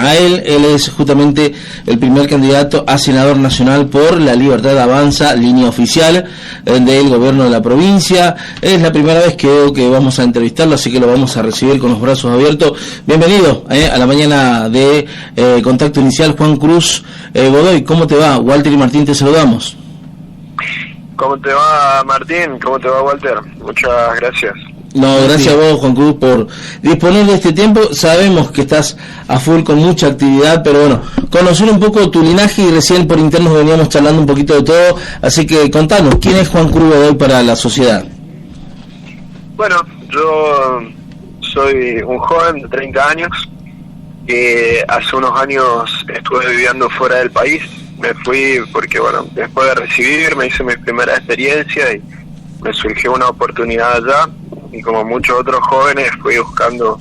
a él es justamente el primer candidato a senador nacional por La Libertad Avanza, línea oficial del gobierno de la provincia. Es la primera vez que vamos a entrevistarlo, así que lo vamos a recibir con los brazos abiertos. Bienvenido a la mañana de Contacto Inicial, Juan Cruz Godoy. ¿Cómo te va? Walter y Martín, te saludamos. ¿Cómo te va, Martín? ¿Cómo te va, Walter? Muchas gracias. No, gracias a vos, Juan Cruz, por disponer de este tiempo. Sabemos que estás a full con mucha actividad, pero bueno, conocer un poco tu linaje, y recién por internos veníamos charlando un poquito de todo, así que contanos, ¿quién es Juan Cruz Godoy para la sociedad? Bueno, yo soy un joven de 30 años que hace unos años estuve viviendo fuera del país. Me fui porque, bueno, después de recibirme hice mi primera experiencia y me surgió una oportunidad allá. Y como muchos otros jóvenes fui buscando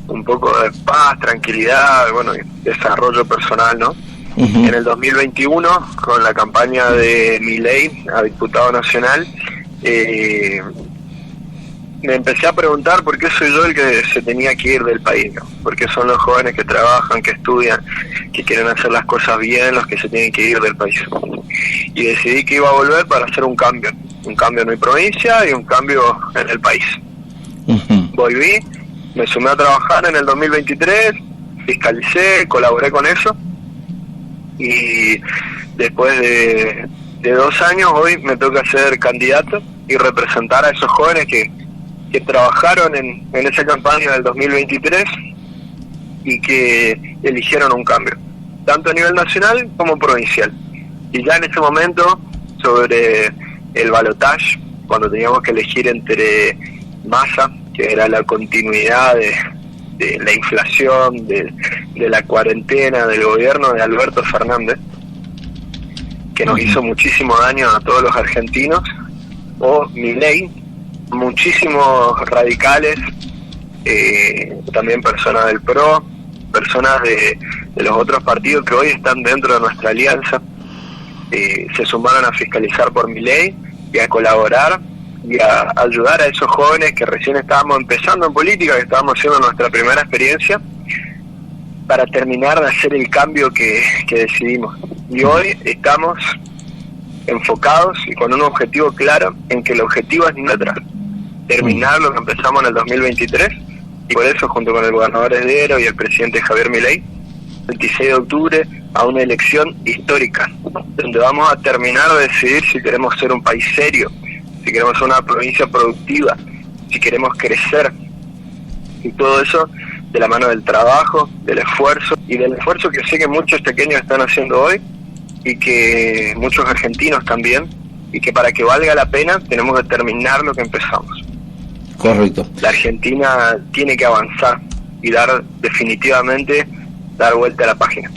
un poco de paz, tranquilidad, bueno, y desarrollo personal, ¿no? Uh-huh. En el 2021, con la campaña de Milei a diputado nacional, me empecé a preguntar por qué soy yo el que se tenía que ir del país, ¿no? Porque son los jóvenes que trabajan, que estudian, que quieren hacer las cosas bien, los que se tienen que ir del país. Y decidí que iba a volver para hacer un cambio en mi provincia y un cambio en el país. Uh-huh. Volví, me sumé a trabajar en el 2023, fiscalicé, colaboré con eso, y después de 2 años hoy me toca ser candidato y representar a esos jóvenes que trabajaron en esa campaña del 2023 y que eligieron un cambio, tanto a nivel nacional como provincial. Y ya en ese momento, sobre el balotaje, cuando teníamos que elegir entre Massa, que era la continuidad de la inflación, de la cuarentena del gobierno de Alberto Fernández, que nos hizo muchísimo daño a todos los argentinos, o Milei, muchísimos radicales, también personas del PRO, personas de los otros partidos que hoy están dentro de nuestra alianza, se sumaron a fiscalizar por Milei y a colaborar y a ayudar a esos jóvenes que recién estábamos empezando en política, que estábamos haciendo nuestra primera experiencia, para terminar de hacer el cambio que decidimos. Y hoy estamos enfocados y con un objetivo claro, en que el objetivo es nuestro, terminar lo que empezamos en el 2023, y por eso, junto con el gobernador Heredero y el presidente Javier Milei, el 26 de octubre, a una elección histórica, donde vamos a terminar de decidir si queremos ser un país serio, si queremos ser una provincia productiva, si queremos crecer, y todo eso de la mano del trabajo, del esfuerzo, y del esfuerzo que sé que muchos pequeños están haciendo hoy, y que muchos argentinos también, y que para que valga la pena tenemos que terminar lo que empezamos. Correcto. La Argentina tiene que avanzar y dar vuelta a la página.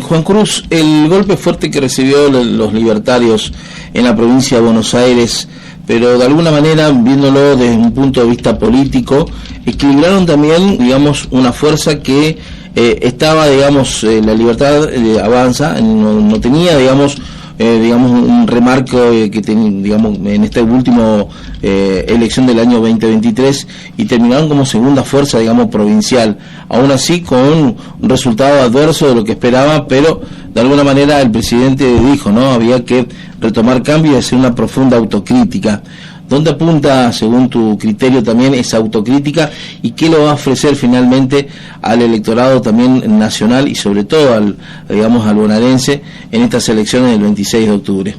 Juan Cruz, el golpe fuerte que recibió los libertarios en la provincia de Buenos Aires, pero de alguna manera, viéndolo desde un punto de vista político, equilibraron también, digamos, una fuerza que estaba, digamos, La Libertad Avanza, no tenía, digamos, un remarco que digamos, en esta última elección del año 2023, y terminaron como segunda fuerza, digamos, provincial, aún así con un resultado adverso de lo que esperaba, pero de alguna manera el presidente dijo, ¿no?, había que retomar cambio y hacer una profunda autocrítica. ¿Dónde apunta, según tu criterio, también esa autocrítica, y qué le va a ofrecer finalmente al electorado también nacional y sobre todo al bonaerense en estas elecciones del 26 de octubre?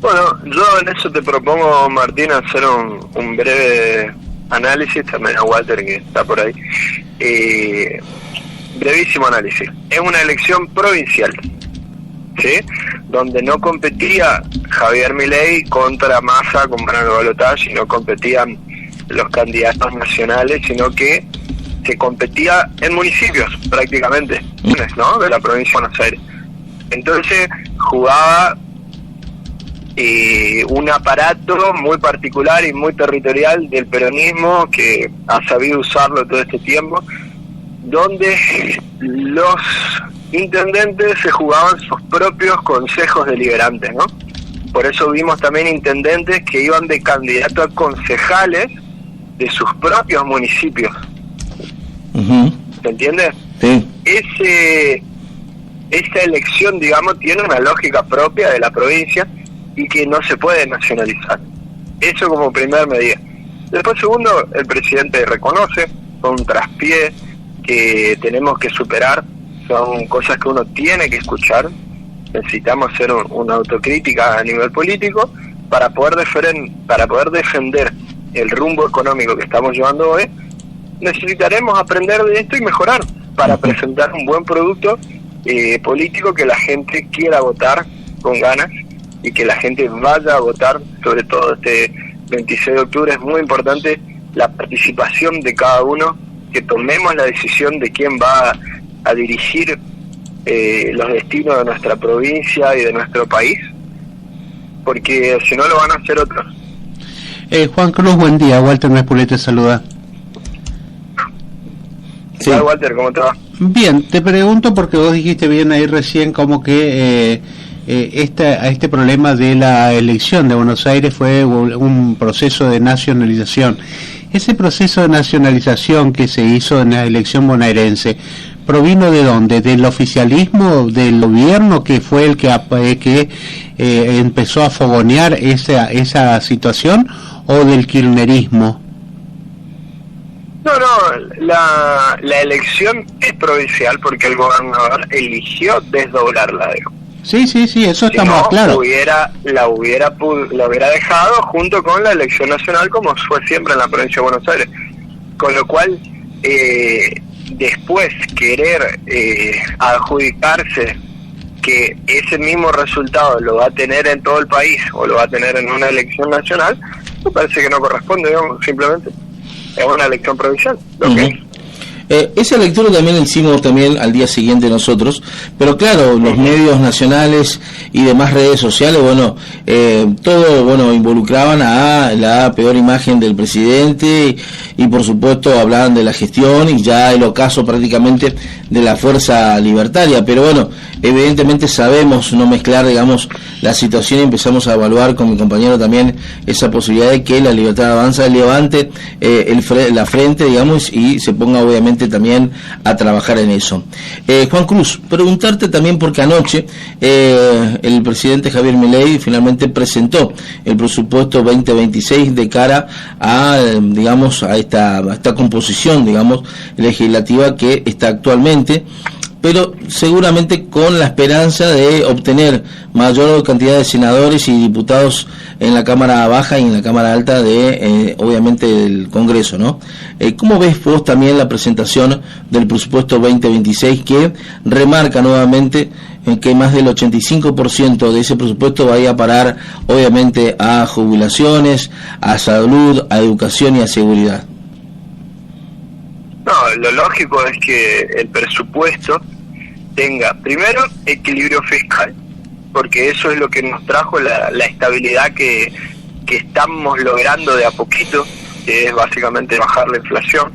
Bueno, yo en eso te propongo, Martín, hacer un breve análisis, también a Walter que está por ahí. Brevísimo análisis. Es una elección provincial, ¿sí?, donde no competía Javier Milei contra Massa como en el balotaje, y no competían los candidatos nacionales, sino que se competía en municipios prácticamente, ¿no?, de la provincia de Buenos Aires. Entonces jugaba un aparato muy particular y muy territorial del peronismo, que ha sabido usarlo todo este tiempo, donde los intendentes se jugaban sus propios consejos deliberantes, ¿no? Por eso vimos también intendentes que iban de candidato a concejales de sus propios municipios. Uh-huh. ¿Se entiende? Sí. Esa elección, digamos, tiene una lógica propia de la provincia y que no se puede nacionalizar. Eso como primera medida. Después, segundo, el presidente reconoce, con un traspié que tenemos que superar, son cosas que uno tiene que escuchar. Necesitamos hacer una autocrítica a nivel político para poder defender el rumbo económico que estamos llevando hoy. Necesitaremos aprender de esto y mejorar para presentar un buen producto político que la gente quiera votar con ganas y que la gente vaya a votar. Sobre todo este 26 de octubre es muy importante la participación de cada uno, que tomemos la decisión de quién va a dirigir los destinos de nuestra provincia y de nuestro país, porque si no lo van a hacer otros. Juan Cruz, buen día. Walter Mespulé te saluda. Sí. Hola, Walter, ¿cómo te va? Bien, te pregunto porque vos dijiste bien ahí recién como que este problema de la elección de Buenos Aires fue un proceso de nacionalización. Ese proceso de nacionalización que se hizo en la elección bonaerense, ¿provino de dónde? ¿Del oficialismo, del gobierno que fue el que empezó a fogonear esa situación, o del kirchnerismo? No, la elección es provincial porque el gobernador eligió desdoblarla, digo. Sí, eso está más claro. La hubiera dejado junto con la elección nacional, como fue siempre en la provincia de Buenos Aires. Con lo cual, después querer adjudicarse que ese mismo resultado lo va a tener en todo el país o lo va a tener en una elección nacional, me parece que no corresponde, digamos, simplemente. Es una elección provincial, lo que es. Esa lectura también la hicimos también al día siguiente nosotros, pero claro, los medios nacionales y demás redes sociales, todo involucraban a la peor imagen del presidente y por supuesto hablaban de la gestión y ya el ocaso prácticamente de la fuerza libertaria, pero evidentemente sabemos no mezclar, digamos, la situación y empezamos a evaluar con mi compañero también esa posibilidad de que la Libertad Avanza levante la frente, digamos, y se ponga obviamente también a trabajar en eso. Juan Cruz, preguntarte también porque anoche el presidente Javier Milei finalmente presentó el presupuesto 2026 de cara a, digamos, a esta composición, digamos, legislativa que está actualmente, pero seguramente con la esperanza de obtener mayor cantidad de senadores y diputados en la Cámara Baja y en la Cámara Alta de, obviamente, del Congreso, ¿no? ¿Cómo ves vos también la presentación del presupuesto 2026 que remarca nuevamente que más del 85% de ese presupuesto vaya a parar, obviamente, a jubilaciones, a salud, a educación y a seguridad? No, lo lógico es que el presupuesto tenga, primero, equilibrio fiscal, porque eso es lo que nos trajo la estabilidad que estamos logrando de a poquito, que es básicamente bajar la inflación.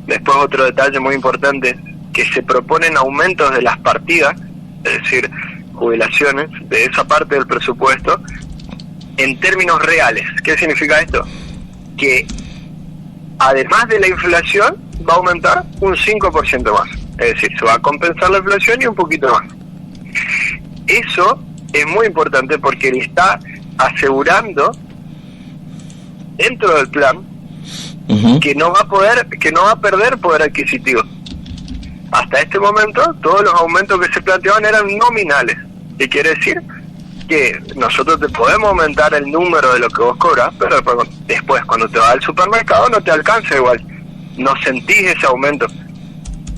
Después, otro detalle muy importante, que se proponen aumentos de las partidas, es decir, jubilaciones, de esa parte del presupuesto, en términos reales. ¿Qué significa esto? Que además de la inflación, va a aumentar un 5% más. Es decir, se va a compensar la inflación y un poquito más. Eso es muy importante porque le está asegurando dentro del plan que no va a perder poder adquisitivo. Hasta este momento, todos los aumentos que se planteaban eran nominales. ¿Qué quiere decir? Que nosotros te podemos aumentar el número de lo que vos cobras, pero después cuando te vas al supermercado no te alcanza igual. No sentís ese aumento,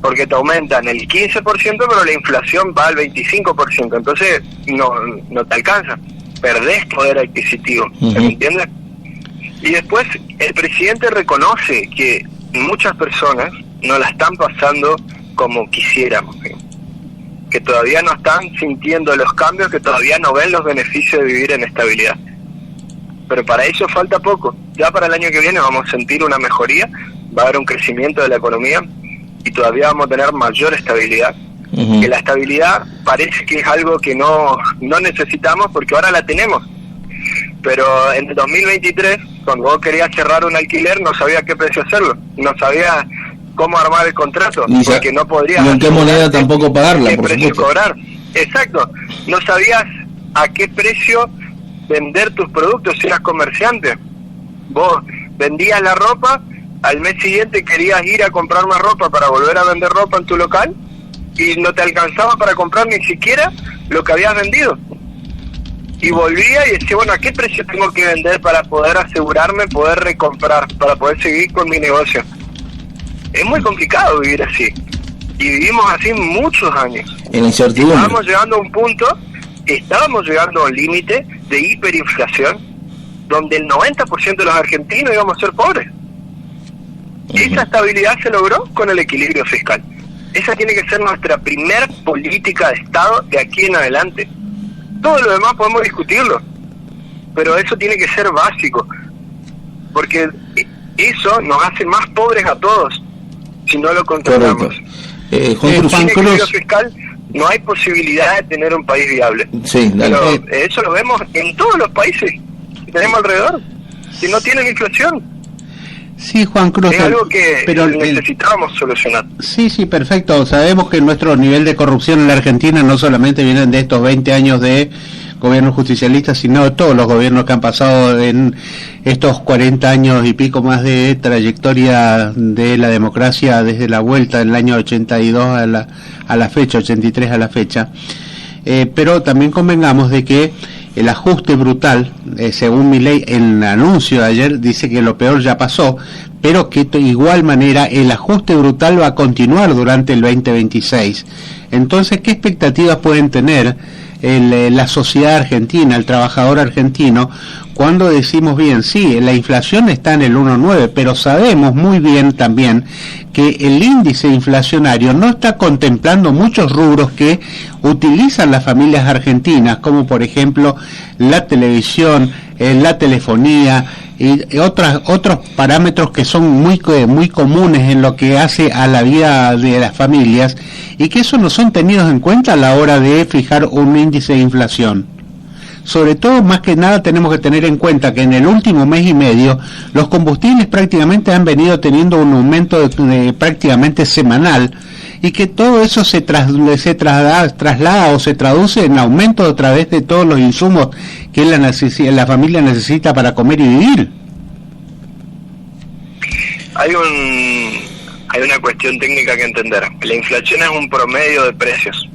porque te aumentan el 15%, pero la inflación va al 25%, entonces no te alcanza, perdés poder adquisitivo, ¿me entiendes? Y después el presidente reconoce que muchas personas no la están pasando como quisiéramos, ¿sí? Que todavía no están sintiendo los cambios, que todavía no ven los beneficios de vivir en estabilidad. Pero para eso falta poco. Ya para el año que viene vamos a sentir una mejoría, va a haber un crecimiento de la economía y todavía vamos a tener mayor estabilidad. Que la estabilidad parece que es algo que no necesitamos porque ahora la tenemos. Pero en el 2023, cuando vos querías cerrar un alquiler, no sabía qué precio hacerlo. No sabía cómo armar el contrato, ni porque no podrías... ni en qué moneda tampoco pagarla, qué por precio supuesto. cobrar. Exacto, no sabías a qué precio vender tus productos si eras comerciante. Vos vendías la ropa, al mes siguiente querías ir a comprar más ropa para volver a vender ropa en tu local y no te alcanzaba para comprar ni siquiera lo que habías vendido. Y volvía y decía, bueno, ¿a qué precio tengo que vender para poder asegurarme, poder recomprar, para poder seguir con mi negocio? Es muy complicado vivir así. Y vivimos así muchos años. En la incertidumbre. Estábamos llegando a un punto, estábamos llegando a un límite de hiperinflación, donde el 90% de los argentinos íbamos a ser pobres. Esa estabilidad se logró con el equilibrio fiscal. Esa tiene que ser nuestra primer política de Estado de aquí en adelante. Todo lo demás podemos discutirlo, pero eso tiene que ser básico, porque eso nos hace más pobres a todos si no lo controlamos. Juan Cruz, sin equilibrio fiscal no hay posibilidad de tener un país viable. Sí, dale. Pero eso lo vemos en todos los países que tenemos alrededor, si no tienen inflación. Sí, Juan Cruz, Es algo que pero necesitamos solucionar. Sí, perfecto. Sabemos que nuestro nivel de corrupción en la Argentina no solamente vienen de estos 20 años de gobierno justicialista, sino de todos los gobiernos que han pasado en estos 40 años y pico más de trayectoria de la democracia desde la vuelta del año 82 a la fecha, 83 a la fecha. Pero también convengamos de que el ajuste brutal, según Milei en el anuncio de ayer, dice que lo peor ya pasó, pero que de igual manera el ajuste brutal va a continuar durante el 2026. Entonces, ¿qué expectativas pueden tener la sociedad argentina, el trabajador argentino, cuando decimos bien, sí, la inflación está en el 1,9, pero sabemos muy bien también que el índice inflacionario no está contemplando muchos rubros que utilizan las familias argentinas, como por ejemplo la televisión, la telefonía y otros parámetros que son muy comunes en lo que hace a la vida de las familias, y que eso no son tenidos en cuenta a la hora de fijar un índice de inflación. Sobre todo, más que nada, tenemos que tener en cuenta que en el último mes y medio los combustibles prácticamente han venido teniendo un aumento de prácticamente semanal, y que todo eso se traslada o se traduce en aumento a través de todos los insumos que la familia necesita para comer y vivir. Hay una cuestión técnica que entender. La inflación es un promedio de precios.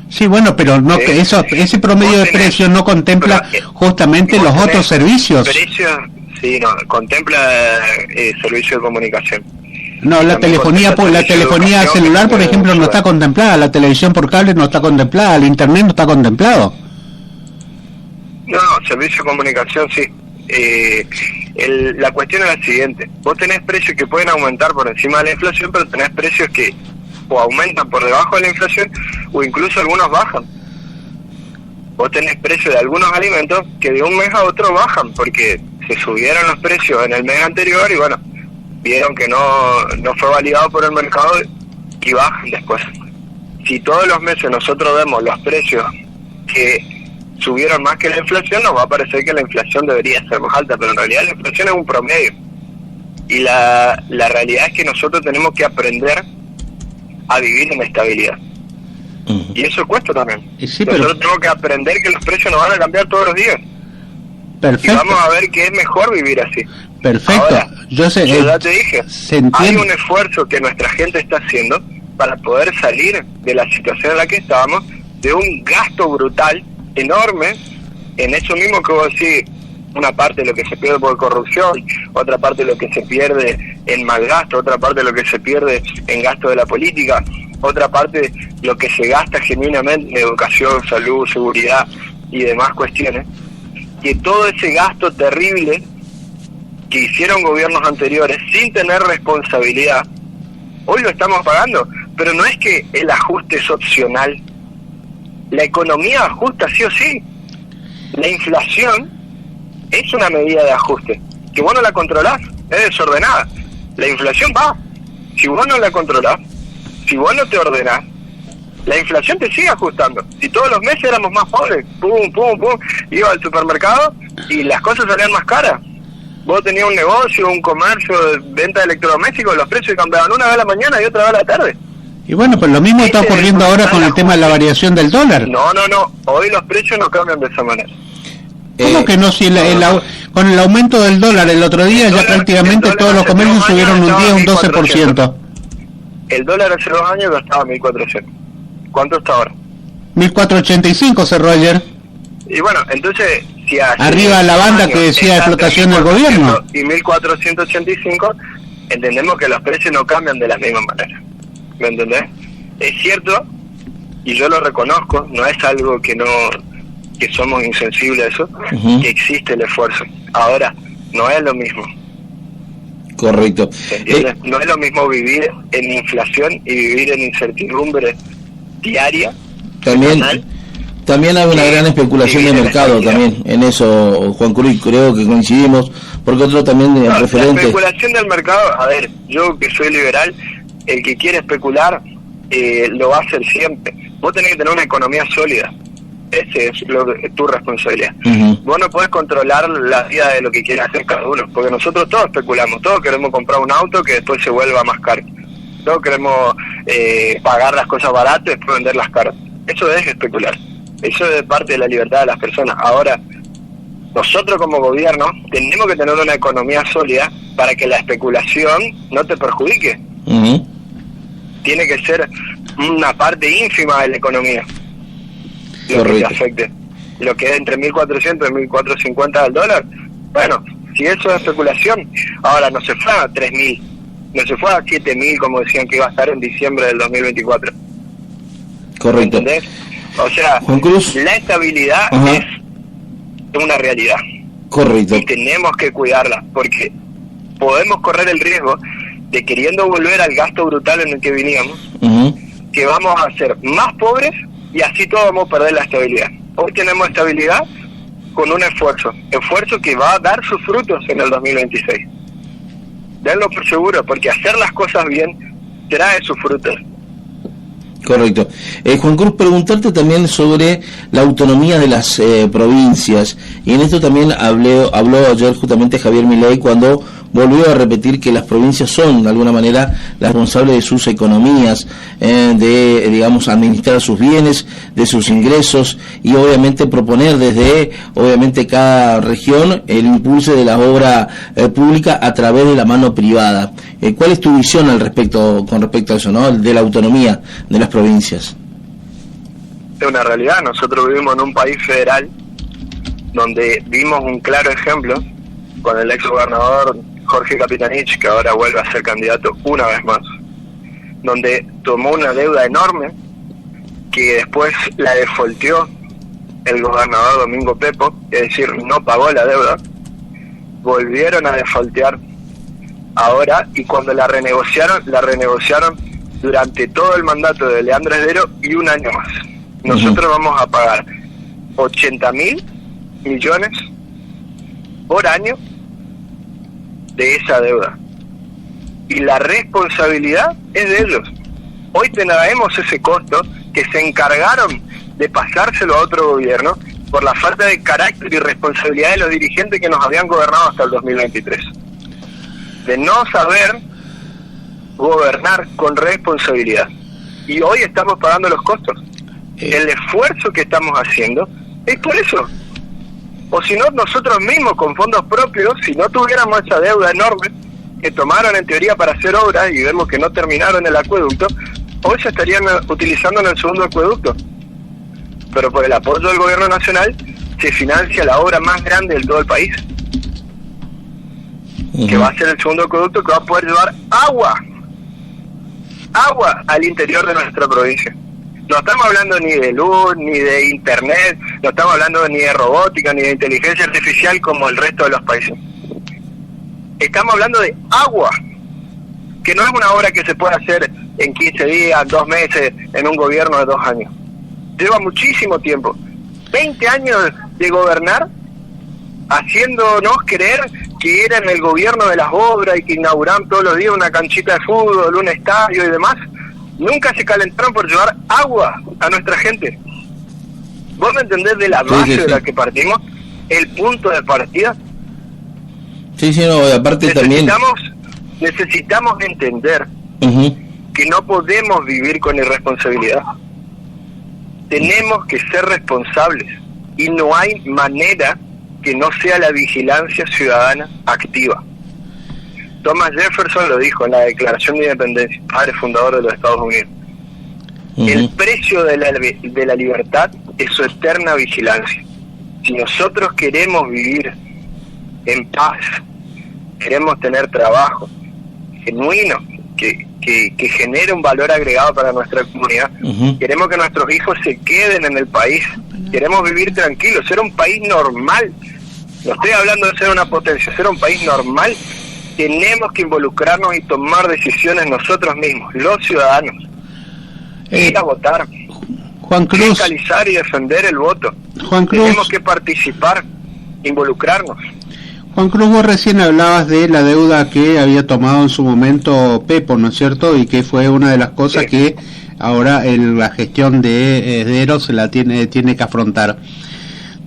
Sí, bueno, pero no que ese promedio de precios no contempla justamente los otros servicios. Precios, sí, no, contempla servicio de comunicación. No, la telefonía celular, por ejemplo, no está contemplada, la televisión por cable no está contemplada, el internet no está contemplado. No, servicio de comunicación sí. La cuestión es la siguiente: vos tenés precios que pueden aumentar por encima de la inflación, pero tenés precios que o aumentan por debajo de la inflación o incluso algunos bajan. Vos tenés precios de algunos alimentos que de un mes a otro bajan porque se subieron los precios en el mes anterior y bueno, vieron que no fue validado por el mercado y bajan después. Si todos los meses nosotros vemos los precios que subieron más que la inflación, nos va a parecer que la inflación debería ser más alta, pero en realidad la inflación es un promedio. Y la realidad es que nosotros tenemos que aprender a vivir en estabilidad. Y eso cuesta también. Sí, nosotros tenemos que aprender que los precios no van a cambiar todos los días. Perfecto. Y vamos a ver que es mejor vivir así. Perfecto. Ahora, yo ya te dije, hay un esfuerzo que nuestra gente está haciendo para poder salir de la situación en la que estábamos, de un gasto brutal enorme en eso mismo que vos decís, una parte de lo que se pierde por corrupción, otra parte de lo que se pierde en mal gasto, otra parte de lo que se pierde en gasto de la política, otra parte de lo que se gasta genuinamente en educación, salud, seguridad y demás cuestiones, que todo ese gasto terrible que hicieron gobiernos anteriores sin tener responsabilidad, hoy lo estamos pagando. Pero no es que el ajuste es opcional, la economía ajusta sí o sí. La inflación es una medida de ajuste, que vos no la controlás, es desordenada. La inflación va, si vos no la controlás, si vos no te ordenás, la inflación te sigue ajustando. Si todos los meses éramos más pobres, iba al supermercado y las cosas salían más caras. Vos tenías un negocio, un comercio de venta de electrodomésticos, los precios cambiaban una vez a la mañana y otra vez a la tarde. Y bueno, pues lo mismo está ocurriendo ahora con el tema de la variación del dólar. No, hoy los precios no cambian de esa manera. ¿Cómo que no? Si con el aumento del dólar el otro día ya prácticamente todos los comercios subieron un 10, un 12%. El dólar hace 2 años costaba 1.400. ¿Cuánto está ahora? 1.485 cerró ayer. Y bueno, entonces, si arriba la banda que decía explotación del gobierno. Y 1.485, entendemos que los precios no cambian de la misma manera. ¿Me entendés? Es cierto, y yo lo reconozco, no es algo que somos insensibles a eso, que existe el esfuerzo. Ahora, no es lo mismo. Correcto. ¿Entiendes? No es lo mismo vivir en inflación y vivir en incertidumbre diaria. También hay una gran especulación de mercado también, en eso, Juan Cruz, creo que coincidimos, porque otro también referente... La especulación del mercado, a ver, yo que soy liberal, el que quiere especular lo va a hacer siempre. Vos tenés que tener una economía sólida. Ese es tu responsabilidad. Vos no podés controlar la vida de lo que quiere hacer cada uno, porque nosotros todos especulamos, todos queremos comprar un auto que después se vuelva más caro, todos queremos pagar las cosas baratas y después venderlas caras. Eso es especular, eso es parte de la libertad de las personas. Ahora, nosotros como gobierno tenemos que tener una economía sólida para que la especulación no te perjudique. Tiene que ser una parte ínfima de la economía lo que te afecte. Lo que es entre 1.400 y 1.450 del dólar, bueno, si eso es especulación, ahora no se fue a 3.000, no se fue a 7.000 como decían que iba a estar en diciembre del 2024. Correcto. ¿Entendés? O sea, Juan Cruz, la estabilidad es una realidad. Correcto. Y tenemos que cuidarla, porque podemos correr el riesgo de, queriendo volver al gasto brutal en el que veníamos, que vamos a ser más pobres y así todos vamos a perder la estabilidad. Hoy tenemos estabilidad con un esfuerzo que va a dar sus frutos en el 2026. Denlo por seguro, porque hacer las cosas bien trae sus frutos. Correcto. Juan Cruz, preguntarte también sobre la autonomía de las provincias, y en esto también habló ayer justamente Javier Milei cuando volvió a repetir que las provincias son de alguna manera las responsables de sus economías, de, digamos, administrar sus bienes, de sus ingresos, y obviamente proponer desde, obviamente, cada región el impulso de la obra pública a través de la mano privada. ¿Cuál es tu visión con respecto a eso, ¿no? De la autonomía de las provincias? Es una realidad. Nosotros vivimos en un país federal donde vimos un claro ejemplo con el ex gobernador Jorge Capitanich, que ahora vuelve a ser candidato una vez más, donde tomó una deuda enorme que después la defolteó el gobernador Domingo Pepo, es decir, no pagó la deuda, volvieron a defoltear ahora, y cuando la renegociaron durante todo el mandato de Leandro Heredero y un año más. Nosotros vamos a pagar 80.000 millones por año de esa deuda, y la responsabilidad es de ellos. Hoy traemos ese costo que se encargaron de pasárselo a otro gobierno por la falta de carácter y responsabilidad de los dirigentes que nos habían gobernado hasta el 2023, de no saber gobernar con responsabilidad, y hoy estamos pagando los costos. El esfuerzo que estamos haciendo es por eso. O si no, nosotros mismos con fondos propios, si no tuviéramos esa deuda enorme que tomaron en teoría para hacer obras y vemos que no terminaron el acueducto, hoy se estarían utilizando en el segundo acueducto. Pero por el apoyo del gobierno nacional se financia la obra más grande de todo el país, que va a ser el segundo acueducto, que va a poder llevar agua al interior de nuestra provincia. No estamos hablando ni de luz, ni de internet, no estamos hablando ni de robótica, ni de inteligencia artificial como el resto de los países. Estamos hablando de agua, que no es una obra que se puede hacer en 15 días, 2 meses, en un gobierno de 2 años. Lleva muchísimo tiempo. 20 años de gobernar, haciéndonos creer que eran el gobierno de las obras y que inauguraban todos los días una canchita de fútbol, un estadio y demás. Nunca se calentaron por llevar agua a nuestra gente. ¿Vos me entendés de la base de la que partimos? El punto de partida. Sí, no, aparte necesitamos entender que no podemos vivir con irresponsabilidad. Tenemos que ser responsables y no hay manera que no sea la vigilancia ciudadana activa. Thomas Jefferson lo dijo en la Declaración de Independencia, padre fundador de los Estados Unidos. El precio de la libertad es su eterna vigilancia. Si nosotros queremos vivir en paz, queremos tener trabajo genuino, que genere un valor agregado para nuestra comunidad, queremos que nuestros hijos se queden en el país, queremos vivir tranquilos, ser un país normal, no estoy hablando de ser una potencia, ser un país normal, tenemos que involucrarnos y tomar decisiones nosotros mismos, los ciudadanos, ir a votar, Juan Cruz, fiscalizar y defender el voto. Juan Cruz, tenemos que participar, involucrarnos. Juan Cruz, vos recién hablabas de la deuda que había tomado en su momento Pepo, ¿no es cierto? Y que fue una de las cosas que ahora la gestión de Herederos se la tiene que afrontar.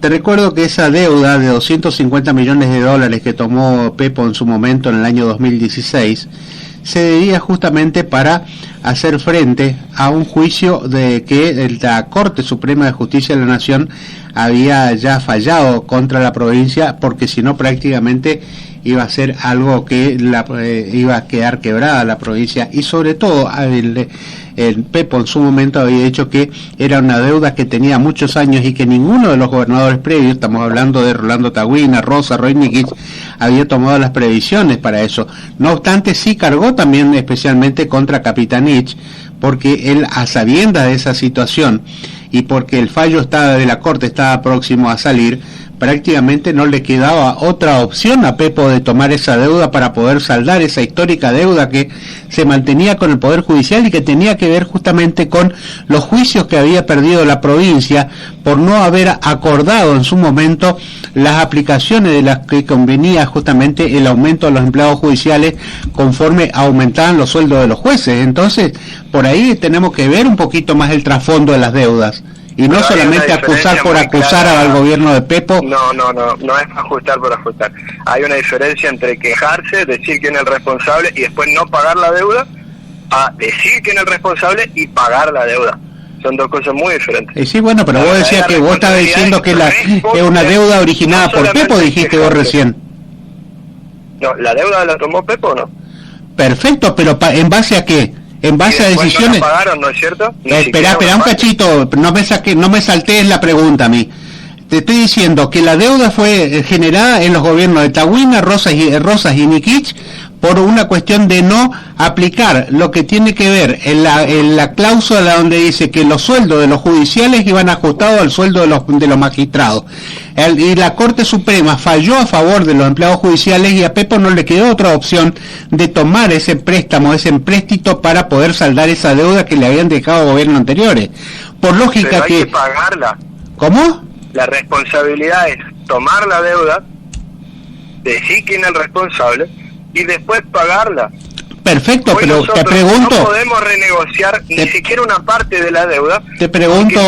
Te recuerdo que esa deuda de 250 millones de dólares que tomó Pepo en su momento en el año 2016 se debía justamente para hacer frente a un juicio de que la Corte Suprema de Justicia de la Nación había ya fallado contra la provincia, porque si no prácticamente iba a ser algo que iba a quedar quebrada la provincia, y sobre todo el Pepo en su momento había dicho que era una deuda que tenía muchos años y que ninguno de los gobernadores previos, estamos hablando de Rolando Tagüina, Rosa, Roy Nikich, había tomado las previsiones para eso. No obstante, sí cargó también especialmente contra Capitanich, porque él, a sabiendas de esa situación y porque el fallo de la Corte estaba próximo a salir, prácticamente no le quedaba otra opción a Pepo de tomar esa deuda para poder saldar esa histórica deuda que se mantenía con el Poder Judicial y que tenía que ver justamente con los juicios que había perdido la provincia por no haber acordado en su momento las aplicaciones de las que convenía justamente el aumento de los empleados judiciales conforme aumentaban los sueldos de los jueces. Entonces, por ahí tenemos que ver un poquito más el trasfondo de las deudas. Y no solamente acusar por acusar al gobierno de Pepo. No es ajustar por ajustar. Hay una diferencia entre quejarse, decir quién es el responsable y después no pagar la deuda, a decir quién es el responsable y pagar la deuda. Son dos cosas muy diferentes. Sí, bueno, pero vos decías que vos estabas diciendo que es una deuda originada por Pepo, dijiste vos recién. No, ¿la deuda la tomó Pepo o no? Perfecto, pero ¿en base a qué? En base a decisiones. No la pagaron, ¿no es cierto? Espera un cachito, no me saltees la pregunta a mí. Te estoy diciendo que la deuda fue generada en los gobiernos de Tagüina, Rosas y Nikich por una cuestión de no aplicar lo que tiene que ver en la cláusula donde dice que los sueldos de los judiciales iban ajustados al sueldo de los magistrados. Y la Corte Suprema falló a favor de los empleados judiciales y a Pepo no le quedó otra opción de tomar ese empréstito para poder saldar esa deuda que le habían dejado a gobiernos anteriores. Por lógica pero hay que pagarla. ¿Cómo? La responsabilidad es tomar la deuda, decir quién es el responsable y después pagarla. Perfecto, hoy pero te pregunto... No podemos renegociar ni siquiera una parte de la deuda. Te pregunto,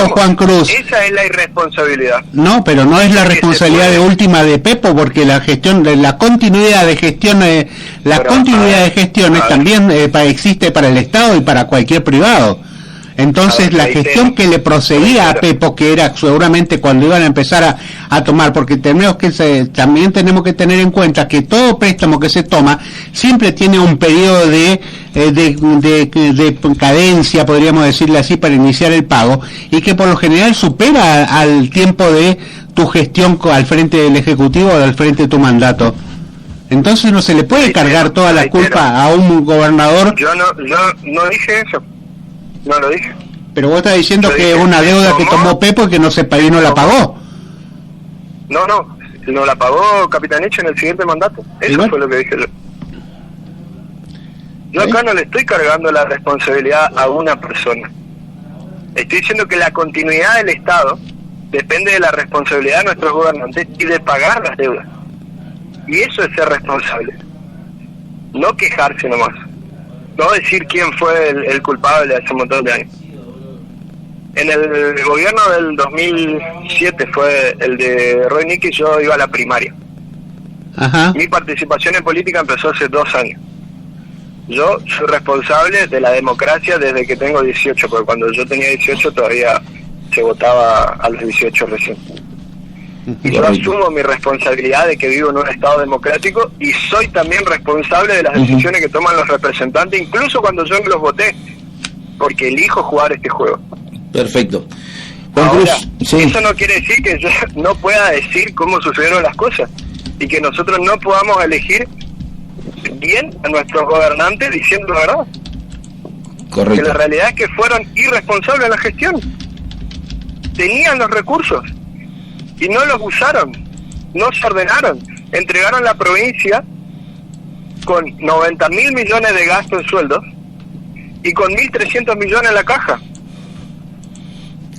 Juan Cruz... Esa es la irresponsabilidad. No, pero no es la responsabilidad de última de Pepo, porque la continuidad de gestiones también existe para el Estado y para cualquier privado. Entonces la gestión que le procedía a Pepo, que era seguramente cuando iban a empezar a tomar, porque también tenemos que tener en cuenta que todo préstamo que se toma siempre tiene un periodo de cadencia, podríamos decirle así, para iniciar el pago, y que por lo general supera al tiempo de tu gestión al frente del Ejecutivo o al frente de tu mandato. Entonces no se le puede cargar toda la culpa a un gobernador. Yo no dije eso. No lo dije. Pero vos estás diciendo que es una deuda que tomó Pepo y que no se pagó y no la pagó. No la pagó Capitanich en el siguiente mandato. Eso fue lo que dije yo. Yo acá no le estoy cargando la responsabilidad a una persona. Estoy diciendo que la continuidad del Estado depende de la responsabilidad de nuestros gobernantes y de pagar las deudas. Y eso es ser responsable. No quejarse nomás. No decir quién fue el culpable hace un montón de años. En el gobierno del 2007 fue el de Roy Nikich, yo iba a la primaria. Ajá. Mi participación en política empezó hace 2 años. Yo soy responsable de la democracia desde que tengo 18, porque cuando yo tenía 18 todavía se votaba a los 18 recién. Y yo asumo mi responsabilidad de que vivo en un Estado democrático y soy también responsable de las decisiones que toman los representantes, incluso cuando yo no los voté, porque elijo jugar este juego. Perfecto. Ahora, eso no quiere decir que yo no pueda decir cómo sucedieron las cosas y que nosotros no podamos elegir bien a nuestros gobernantes diciendo la verdad. Correcto. Que la realidad es que fueron irresponsables en la gestión. Tenían los recursos y no los usaron, no se ordenaron, entregaron la provincia con 90.000 millones de gasto en sueldos y con 1.300 millones en la caja.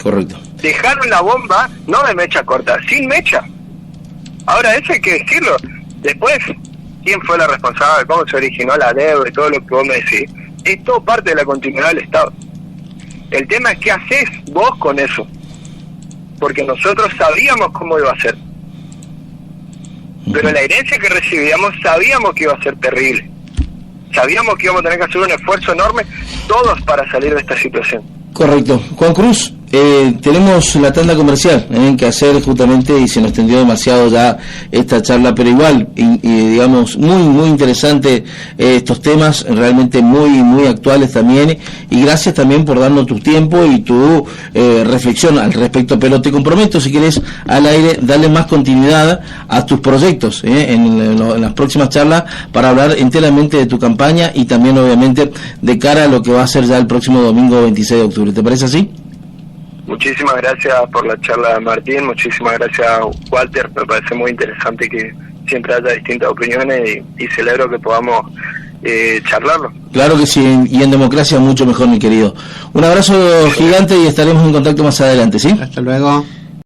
Correcto. Dejaron la bomba, no de mecha corta, sin mecha. Ahora, eso hay que decirlo. Después, ¿quién fue la responsable? ¿Cómo se originó la deuda y todo lo que vos me decís? Es todo parte de la continuidad del Estado. El tema es qué haces vos con eso. Porque nosotros sabíamos cómo iba a ser. Pero la herencia que recibíamos sabíamos que iba a ser terrible. Sabíamos que íbamos a tener que hacer un esfuerzo enorme todos para salir de esta situación. Correcto. Juan Cruz, tenemos la tanda comercial que hacer justamente y se nos extendió demasiado ya esta charla, pero igual, digamos, muy interesante estos temas, realmente muy actuales también, y gracias también por darnos tu tiempo y tu reflexión al respecto, pero te comprometo, si querés, al aire, darle más continuidad a tus proyectos en las próximas charlas para hablar enteramente de tu campaña y también obviamente de cara a lo que va a ser ya el próximo domingo 26 de octubre. ¿Te parece así? Muchísimas gracias por la charla, Martín. Muchísimas gracias, Walter. Me parece muy interesante que siempre haya distintas opiniones y celebro que podamos charlarlo. Claro que sí, y en democracia mucho mejor, mi querido. Un abrazo gigante y estaremos en contacto más adelante, ¿sí? Hasta luego.